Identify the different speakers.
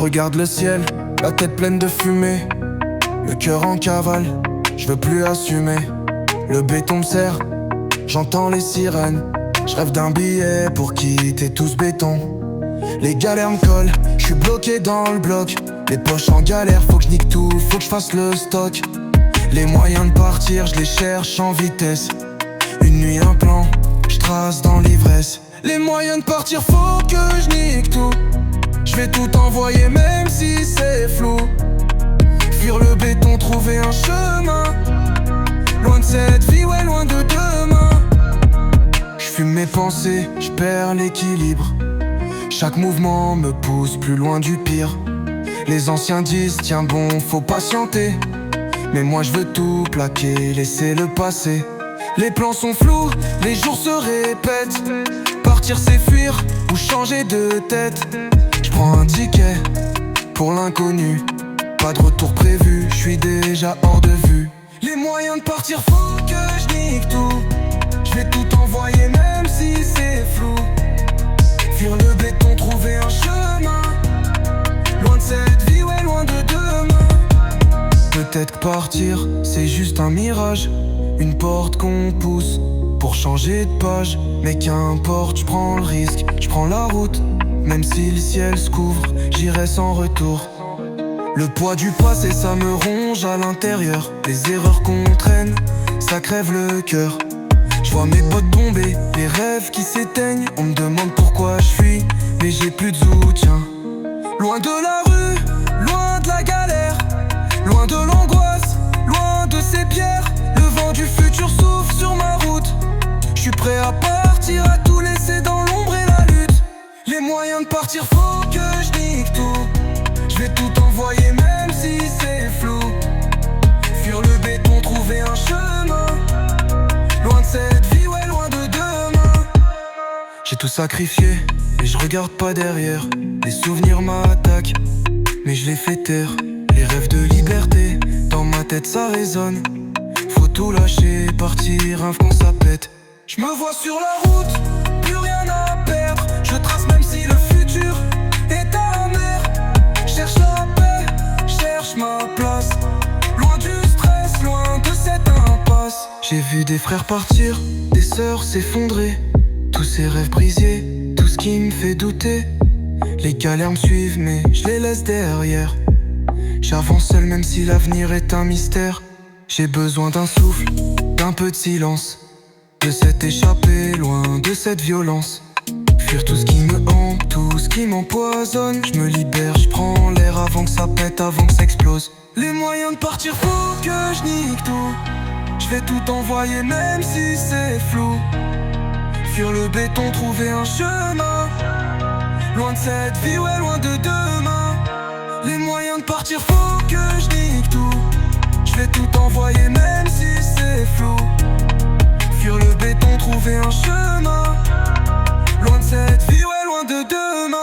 Speaker 1: regarde le ciel, la tête pleine de fumée, le cœur en cavale, je veux plus assumer. Le béton me serre, j'entends les sirènes, je rêve d'un billet pour quitter tout ce béton. Les galères me collent, je suis bloqué dans le bloc. Les poches en galère, faut que je nique tout, faut que je fasse le stock. Les moyens de partir, je les cherche en vitesse. Une nuit, un plan, je trace dans l'ivresse. Les moyens de partir, faut que je nique tout. Je vais tout envoyer même si c'est flou. Fuir le béton, trouver un chemin. Loin de cette vie, ouais, loin de demain. J'fume mes pensées, j'perds l'équilibre. Chaque mouvement me pousse plus loin du pire. Les anciens disent, tiens bon, faut patienter. Mais moi je veux tout plaquer, laisser le passé. Les plans sont flous, les jours se répètent. Partir c'est fuir ou changer de tête. J'prends un ticket pour l'inconnu. Pas de retour prévu, j'suis déjà hors de vue. Les moyens de partir, faut que je nique tout. Je vais tout envoyer même si c'est flou. Fuir le béton, trouver un chemin. Loin de cette vie, ouais, loin de demain. Peut-être que partir, c'est juste un mirage. Une porte qu'on pousse pour changer de page. Mais qu'importe, j'prends le risque, j'prends la route. Même si le ciel se couvre, j'irai sans retour. Le poids du passé, ça me ronge à l'intérieur. Les erreurs qu'on traîne, ça crève le cœur. J'vois mes potes tomber, les rêves qui s'éteignent. On me demande pourquoi je fuis, mais j'ai plus de soutien. Loin de la rue, loin de la galère, loin de l'angoisse, loin de ces pierres. Le vent du futur souffle sur ma route. J'suis prêt à partir, à tout laisser dans l'ombre et la lutte. Les moyens de partir, faut que je nique tout. Je vais tout envoyer même si c'est flou. Fuir le béton, trouver un chemin. Loin de cette vie, ouais, loin de demain. J'ai tout sacrifié, mais je regarde pas derrière. Les souvenirs m'attaquent, mais je les fais taire. Les rêves de liberté, dans ma tête ça résonne. Faut tout lâcher, partir, un quand ça pète. Je me vois sur la route, plus rien à perdre. Je trace même si le futur est amer. Cherche la paix, cherche ma place. Loin du stress, loin de cette impasse. J'ai vu des frères partir, des sœurs s'effondrer. Tous ces rêves brisés, tout ce qui me fait douter. Les galères me suivent mais je les laisse derrière. J'avance seul même si l'avenir est un mystère. J'ai besoin d'un souffle, d'un peu de silence. De cette échappée, loin de cette violence. Fuir tout ce qui me hante, tout ce qui m'empoisonne. Je me libère, je prends l'air avant que ça pète, avant que ça explose. Les moyens de partir, faut que je nique tout. Je vais tout envoyer même si c'est flou. Fuir le béton, trouver un chemin. Loin de cette vie, ouais, loin de demain. Les moyens de partir, faut que je nique tout. Je vais tout envoyer même si c'est flou. Fuir le béton, trouver un chemin. Loin de cette vie, ouais, loin de demain.